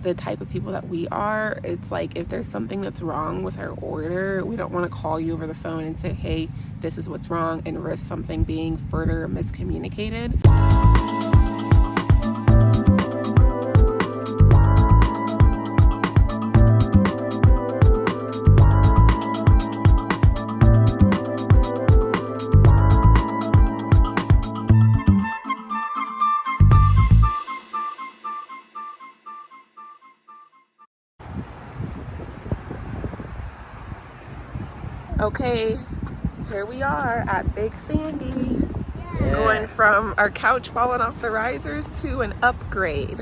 the type of people that we are, it's like if there's something that's wrong with our order, we don't want to call you over the phone and say, hey, this is what's wrong, and risk something being further miscommunicated. Okay, here we are at Big Sandy, going from our couch falling off the risers to an upgrade.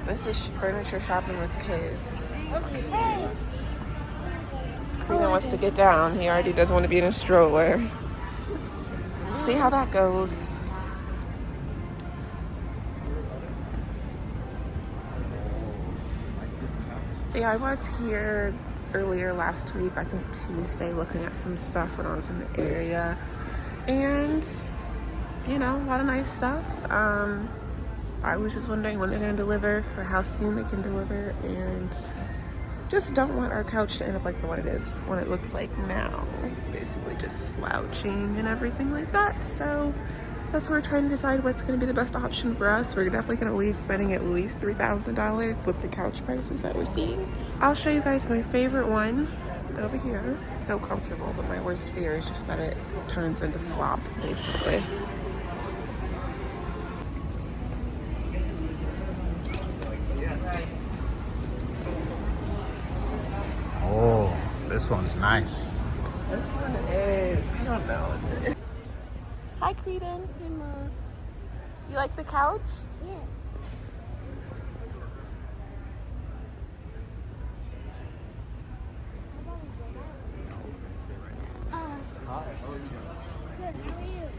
This is furniture shopping with kids. Krina wants to get down. He already doesn't want to be in a stroller. See how that goes. Yeah, I was here earlier last week, I think Tuesday, looking at some stuff when I was in the area. And, you know, a lot of nice stuff. I was just wondering when they're going to deliver or how soon they can deliver. And just don't want our couch to end up like the one it is, what it looks like now. Basically just slouching and everything like that. So that's why we're trying to decide what's going to be the best option for us. We're definitely going to leave spending at least $3,000 with the couch prices that we're seeing. I'll show you guys my favorite one over here. So comfortable, but my worst fear is just that it turns into slop, basically. Oh, this one's nice. This one is, I don't know. Hi, Creedon. Hey, Mom. You like the couch? Yeah. Good. How are you?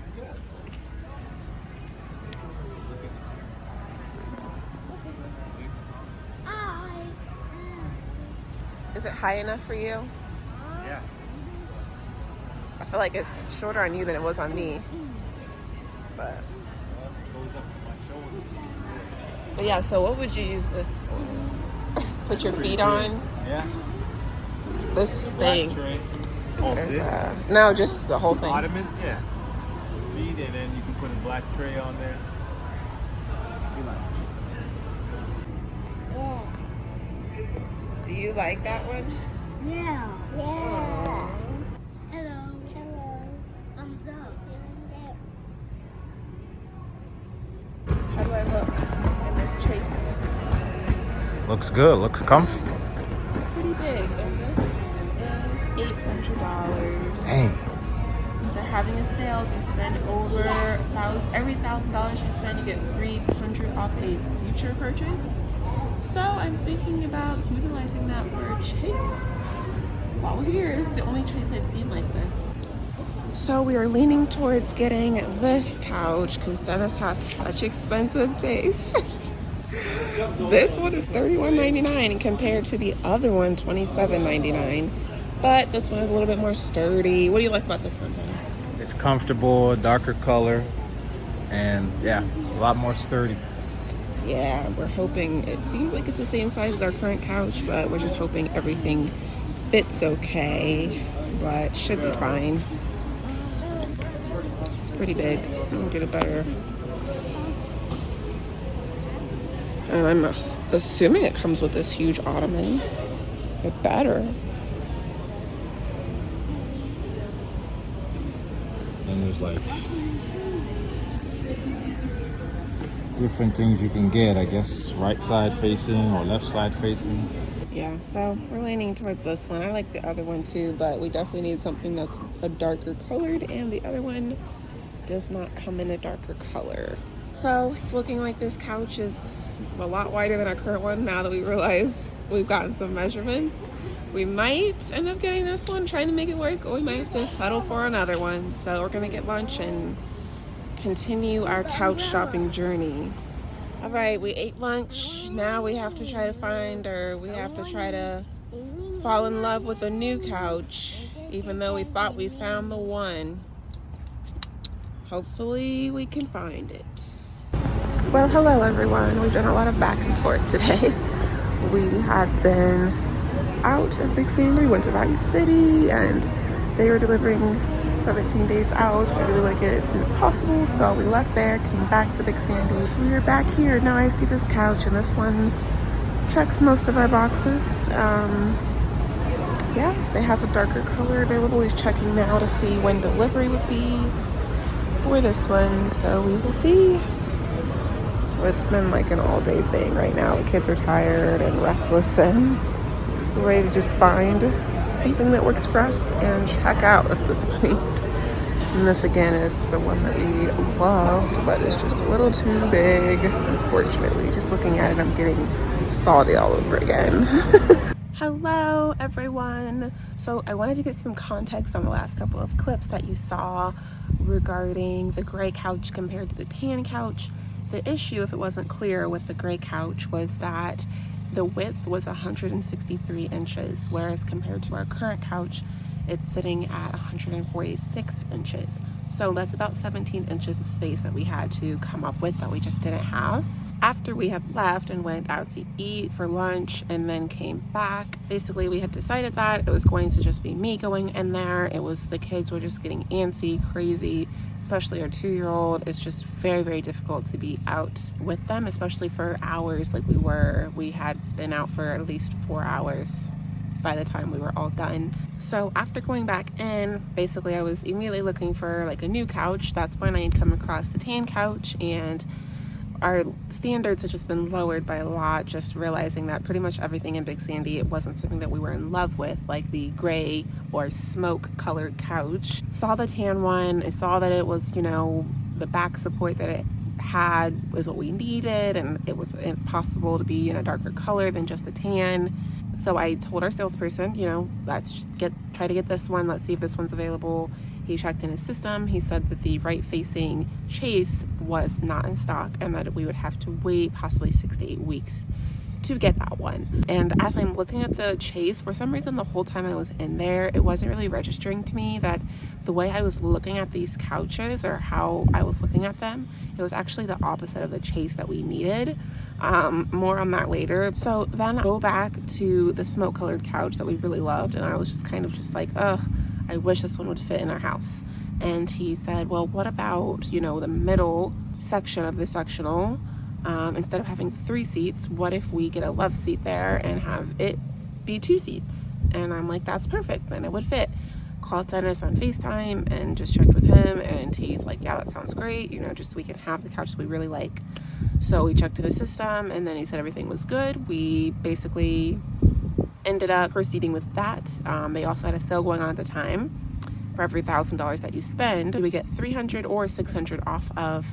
Is it high enough for you? Yeah. I feel like it's shorter on you than it was on me. But yeah, so what would you use this for? Put your feet on? Yeah. This thing. Tray. Oh, this? No, just the whole thing. Ottoman? Yeah. Feet, and then you can put a black tray on there. Yeah. Do you like that one? Yeah. Yeah. Hello. Hello. Thumbs up. How do I look in this chase? Looks good. Looks comfy. It's pretty big, and this is $800. Dang. They're having a sale. If you spend over every $1,000 you spend, you get $300 off a future purchase. So I'm thinking about utilizing that for a chase. While we're here, this is the only chase I've seen like this. So we are leaning towards getting this couch because Dennis has such expensive taste. This one is $31.99 compared to the other one, $27.99. But this one is a little bit more sturdy. What do you like about this one, Dennis? It's comfortable, darker color, and yeah, a lot more sturdy. Yeah, we're hoping, it seems like it's the same size as our current couch, but we're just hoping everything fits okay, but should be fine. It's pretty big. I'll get it better. And I'm assuming it comes with this huge ottoman. It better. And there's like different things you can get, I guess, right side facing or left side facing. Yeah, so we're leaning towards this one. I like the other one too, but we definitely need something that's a darker colored, and the other one does not come in a darker color. So it's looking like this couch is a lot wider than our current one now that we realize we've gotten some measurements. We might end up getting this one, trying to make it work, or we might have to settle for another one. So we're gonna get lunch and continue our couch shopping journey. All right, we ate lunch. Now we have to try to find, or we have to try to fall in love with a new couch. Even though we thought we found the one. Hopefully we can find it. Well, hello everyone. We've done a lot of back and forth today. We have been out at Big Sandy. We went to Value City and they were delivering 17 days out. We really want to get it as soon as possible. So we left there, came back to Big Sandy. So we are back here. Now I see this couch and this one checks most of our boxes. Yeah, it has a darker color available. He's checking now to see when delivery would be for this one, so we will see. Well, it's been like an all-day thing right now. The kids are tired and restless and ready to just find something that works for us and check out at this point. And this again is the one that we loved, but it's just a little too big, unfortunately. Just looking at it, I'm getting salty all over again. Hello everyone. So I wanted to get some context on the last couple of clips that you saw regarding the gray couch compared to the tan couch. The issue, if it wasn't clear with the gray couch, was that the width was 163 inches, whereas compared to our current couch, it's sitting at 146 inches. So that's about 17 inches of space that we had to come up with that we just didn't have. After we had left and went out to eat for lunch and then came back, basically we had decided that it was going to just be me going in there. It was, the kids were just getting antsy, crazy, especially our 2-year-old. It's just very, very difficult to be out with them, especially for hours like we were. We had been out for at least 4 hours by the time we were all done. So after going back in, basically I was immediately looking for like a new couch. That's when I had come across the tan couch, and our standards had just been lowered by a lot, just realizing that pretty much everything in Big Sandy, it wasn't something that we were in love with, like the gray or smoke colored couch. Saw the tan one, I saw that it was, you know, the back support that it had was what we needed, and it was impossible to be in a darker color than just the tan. So I told our salesperson, you know, let's try to get this one, let's see if this one's available. He checked in his system. He said that the right-facing chase was not in stock and that we would have to wait possibly 6 to 8 weeks to get that one. And as I'm looking at the chase, for some reason the whole time I was in there, it wasn't really registering to me that the way I was looking at these couches, or how I was looking at them, it was actually the opposite of the chase that we needed. More on that later. So then I go back to the smoke colored couch that we really loved, and I was just kind of just like, ugh, I wish this one would fit in our house. And he said, well, what about, you know, the middle section of the sectional? Instead of having 3 seats, what if we get a love seat there and have it be 2 seats? And I'm like, that's perfect, then it would fit. Called Dennis on FaceTime and just checked with him, and he's like, yeah, that sounds great, you know, just so we can have the couch that we really like. So we checked in his system, and then he said everything was good. We basically ended up proceeding with that. They also had a sale going on at the time. For every $1,000 that you spend, we get $300 or $600 off of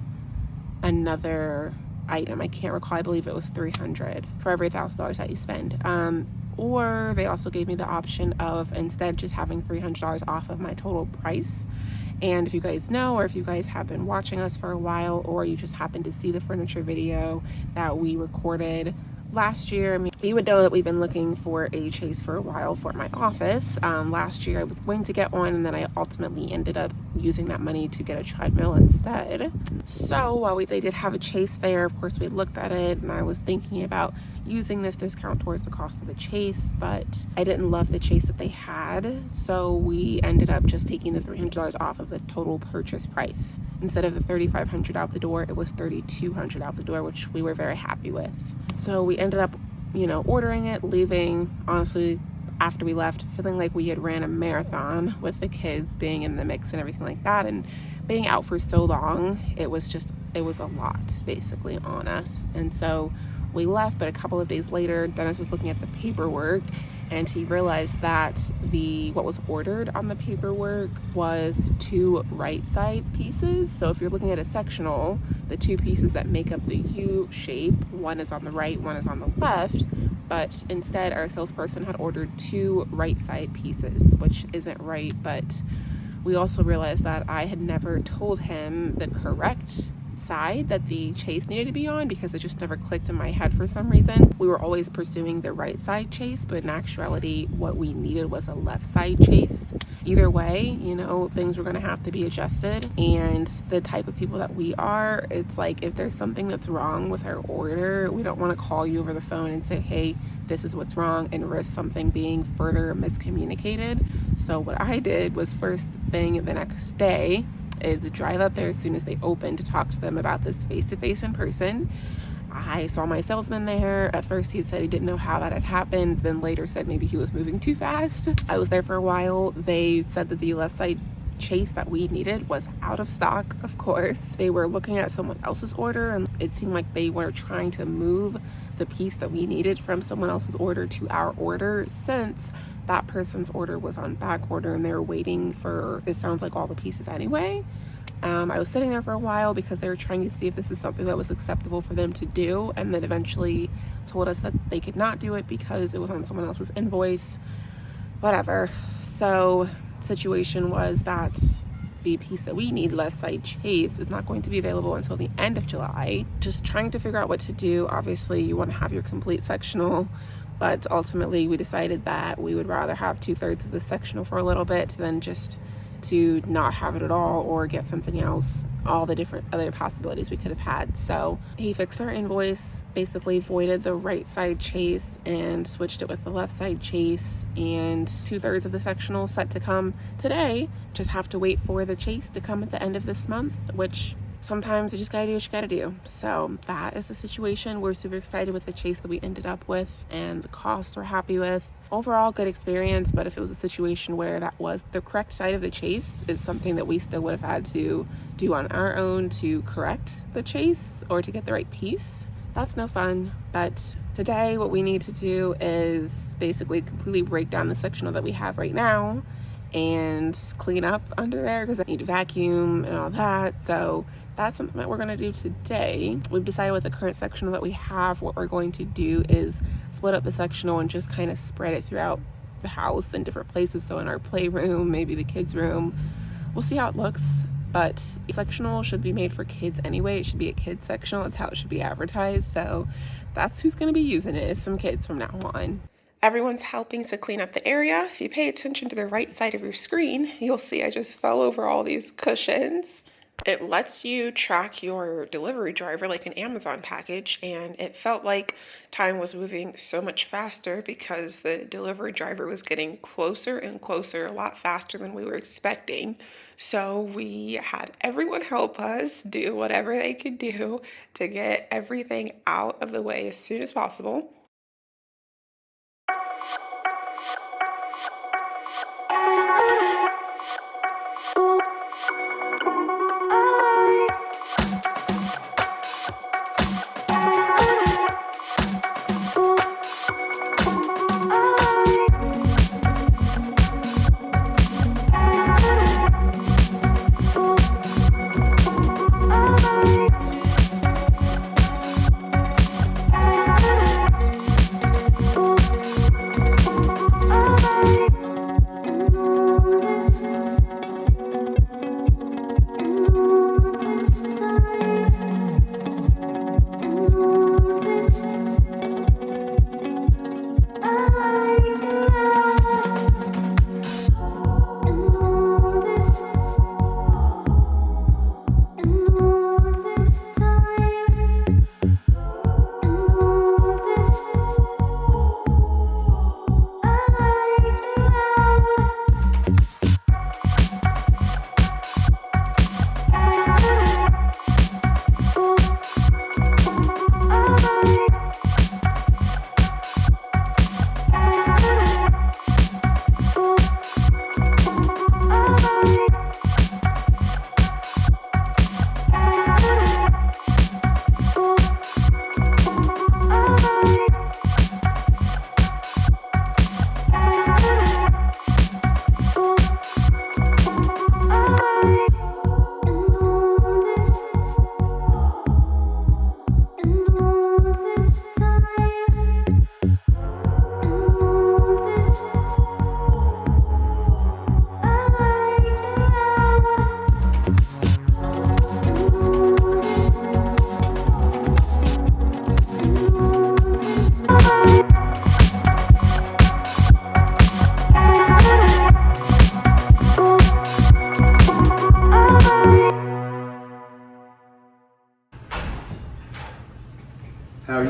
another item. I can't recall, I believe it was $300 for every $1,000 that you spend. Or they also gave me the option of instead just having $300 off of my total price. And if you guys know, or if you guys have been watching us for a while, or you just happen to see the furniture video that we recorded last year, I mean, you would know that we've been looking for a chase for a while for my office. Last year I was going to get one, and then I ultimately ended up using that money to get a treadmill instead. So while they did have a chase there, of course we looked at it, and I was thinking about using this discount towards the cost of the chase, but I didn't love the chase that they had, so we ended up just taking the $300 off of the total purchase price. Instead of the $3,500 out the door, it was $3,200 out the door, which we were very happy with. So we ended up, you know, ordering it, leaving, honestly, after we left, feeling like we had ran a marathon with the kids being in the mix and everything like that, and being out for so long, it was a lot basically on us. And so we left, but a couple of days later, Dennis was looking at the paperwork, and he realized that what was ordered on the paperwork was 2 right side pieces. So if you're looking at a sectional, the 2 pieces that make up the U shape, one is on the right, one is on the left, but instead our salesperson had ordered 2 right side pieces, which isn't right. But we also realized that I had never told him the correct side that the chase needed to be on, because it just never clicked in my head for some reason. We were always pursuing the right side chase, but in actuality what we needed was a left side chase. Either way, you know, things were going to have to be adjusted. And the type of people that we are, it's like if there's something that's wrong with our order, we don't want to call you over the phone and say, hey, this is what's wrong, and risk something being further miscommunicated. So what I did was, first thing the next day is drive up there as soon as they opened to talk to them about this face-to-face in person. I saw my salesman there. At first he had said he didn't know how that had happened, then later said maybe he was moving too fast. I was there for a while. They said that the left side chase that we needed was out of stock, of course. They were looking at someone else's order, and it seemed like they were trying to move the piece that we needed from someone else's order to our order, since that person's order was on back order and they were waiting for, it sounds like, all the pieces anyway. I was sitting there for a while because they were trying to see if this is something that was acceptable for them to do, and then eventually told us that they could not do it because it was on someone else's invoice, whatever. So situation was that the piece that we need, left side chase, is not going to be available until the end of July. Just trying to figure out what to do. Obviously you want to have your complete sectional, but ultimately we decided that we would rather have 2/3 of the sectional for a little bit than just to not have it at all or get something else, all the different other possibilities we could have had. So he fixed our invoice, basically voided the right side chase and switched it with the left side chase, and 2/3 of the sectional set to come today. Just have to wait for the chase to come at the end of this month, which sometimes you just gotta do what you gotta do. So that is the situation. We're super excited with the chase that we ended up with, and the costs we're happy with. Overall, good experience, but if it was a situation where that was the correct side of the chase, it's something that we still would have had to do on our own to correct the chase or to get the right piece. That's no fun. But today what we need to do is basically completely break down the sectional that we have right now and clean up under there, because I need to vacuum and all that. So that's something that we're going to do today. We've decided with the current sectional that we have, what we're going to do is split up the sectional and just kind of spread it throughout the house in different places. So in our playroom, maybe the kids' room, we'll see how it looks. But sectional should be made for kids anyway. It should be a kids sectional. That's how it should be advertised. So that's who's going to be using it, is some kids from now on. Everyone's helping to clean up the area. If you pay attention to the right side of your screen, you'll see I just fell over all these cushions. It lets you track your delivery driver like an Amazon package, and it felt like time was moving so much faster because the delivery driver was getting closer and closer, a lot faster than we were expecting. So we had everyone help us do whatever they could do to get everything out of the way as soon as possible.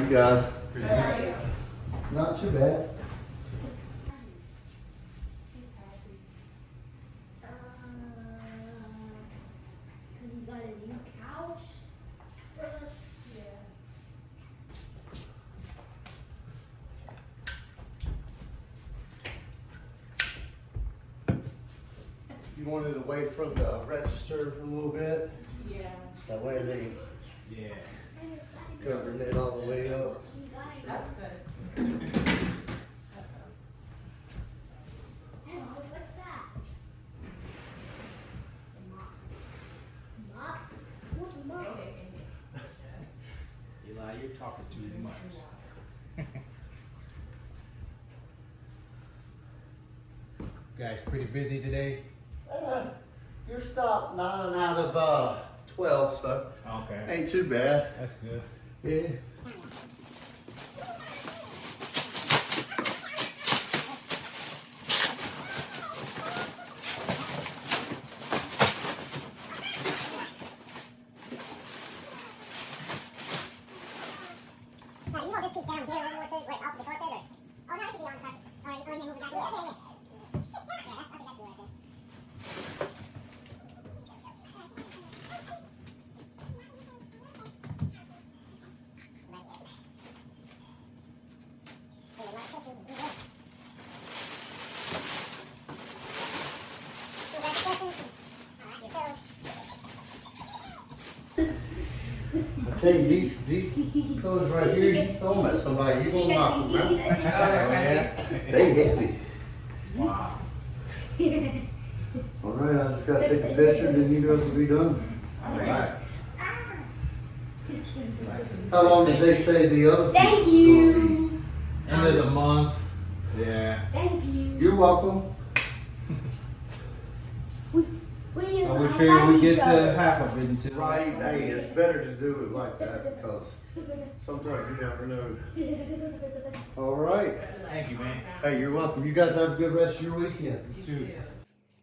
you guys? Not too bad. Because you got a new couch for us. You wanted away from the register a little bit? Yeah. That way they Yeah. covering it all the way up. That's good. What's that? It's a mop. Mop? What's a mop? Eli, you're talking too much. Guys, pretty busy today? You're stopped 9 out of 12, so Okay. ain't too bad. That's good. Yeah. You want this piece down here over to where it's off the carpet, or? Oh, no, it could be on the carpet. Or you move it back here. Yeah, I think that's good right there. I tell you, these clothes right here, you throw them at somebody, you gonna knock them out. Yeah, they heavy. Wow. All right, I just gotta take a picture, then you guys will be done. All right. How long did they say the other Thank piece was gonna be? you. End of the month. Yeah. Thank you. You're welcome. We figure we get the half of it until. Right, hey, it's better to do it like that because sometimes you never know. All right. Thank you, man. Hey, you're welcome. You guys have a good rest of your weekend. You too.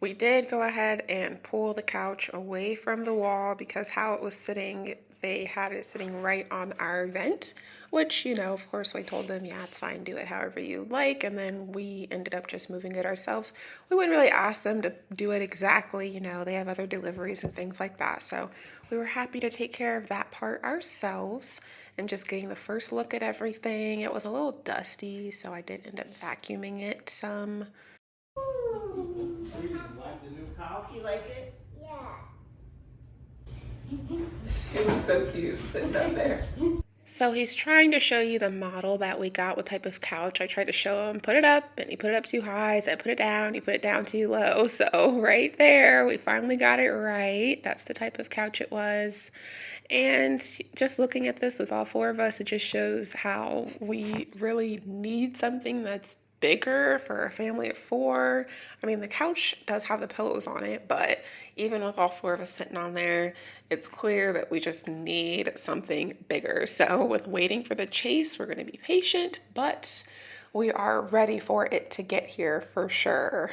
We did go ahead and pull the couch away from the wall because how it was sitting, they had it sitting right on our vent, which, you know, of course, I told them, yeah, it's fine, do it however you like. And then we ended up just moving it ourselves. We wouldn't really ask them to do it exactly, you know, they have other deliveries and things like that. So we were happy to take care of that part ourselves and just getting the first look at everything. It was a little dusty, so I did end up vacuuming it some. Like the new couch? You like it? Yeah. It looks so cute sitting up there. So he's trying to show you the model that we got, what type of couch. I tried to show him, put it up, and he put it up too high. So I put it down, he put it down too low. So right there, we finally got it right. That's the type of couch it was. And just looking at this with all four of us, it just shows how we really need something that's bigger for a family of four. I mean, the couch does have the pillows on it, but even with all four of us sitting on there, it's clear that we just need something bigger. So with waiting for the chase, we're going to be patient, but we are ready for it to get here for sure.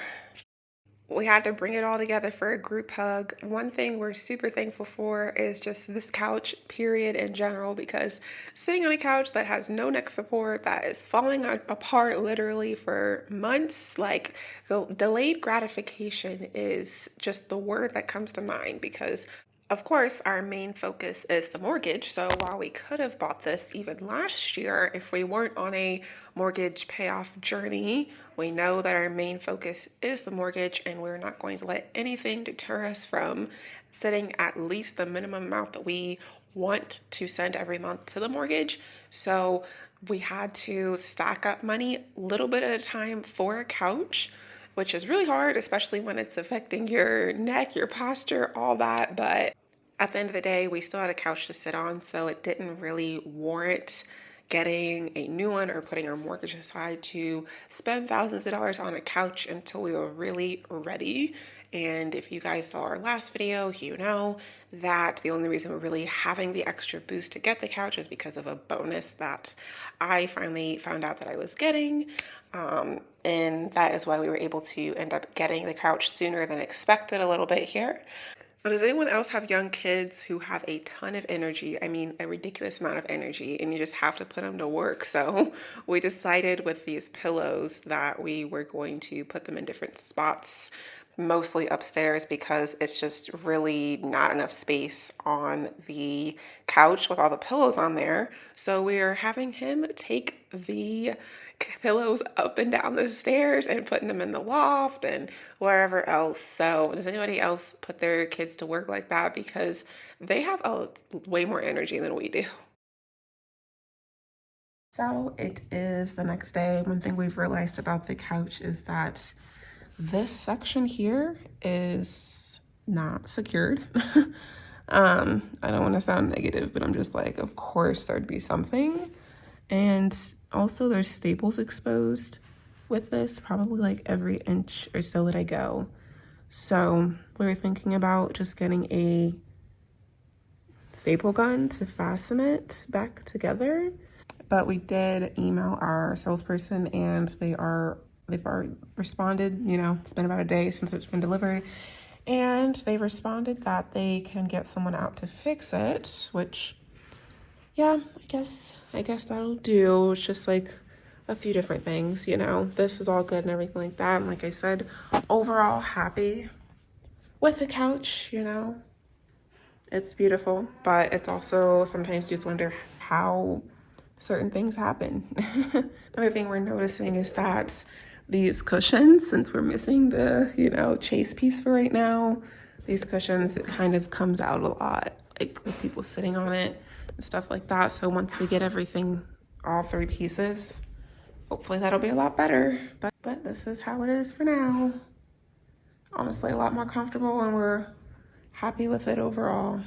We had to bring it all together for a group hug. One thing we're super thankful for is just this couch, period, in general, because sitting on a couch that has no neck support, that is falling apart literally for months, like the delayed gratification is just the word that comes to mind because of course, our main focus is the mortgage. So while we could have bought this even last year, if we weren't on a mortgage payoff journey, we know that our main focus is the mortgage and we're not going to let anything deter us from setting at least the minimum amount that we want to send every month to the mortgage. So we had to stack up money a little bit at a time for a couch, which is really hard, especially when it's affecting your neck, your posture, all that. But at the end of the day, we still had a couch to sit on, so it didn't really warrant getting a new one or putting our mortgage aside to spend thousands of dollars on a couch until we were really ready. And if you guys saw our last video, you know that the only reason we're really having the extra boost to get the couch is because of a bonus that I finally found out that I was getting. And that is why we were able to end up getting the couch sooner than expected a little bit here. Now, does anyone else have young kids who have a ton of energy? I mean, a ridiculous amount of energy, and you just have to put them to work. So we decided with these pillows that we were going to put them in different spots, mostly upstairs, because it's just really not enough space on the couch with all the pillows on there. So we're having him take the pillows up and down the stairs and putting them in the loft and wherever else. So does anybody else put their kids to work like that? Because they have way more energy than we do. So it is the next day. One thing we've realized about the couch is that this section here is not secured. I don't want to sound negative, but I'm just like, of course there'd be something. And also there's staples exposed with this, probably like every inch or so that I go. So we were thinking about just getting a staple gun to fasten it back together. But we did email our salesperson and they've already responded. You know, it's been about a day since it's been delivered. And they responded that they can get someone out to fix it, which, yeah, I guess that'll do. It's just like a few different things, you know. This is all good and everything like that. And like I said, overall happy with the couch, you know. It's beautiful, but it's also sometimes you just wonder how certain things happen. Another thing we're noticing is that these cushions, since we're missing the, you know, chase piece for right now, these cushions, it kind of comes out a lot, like with people sitting on it and stuff like that. So once we get everything, all 3 pieces, hopefully that'll be a lot better. But this is how it is for now. Honestly, a lot more comfortable and we're happy with it overall.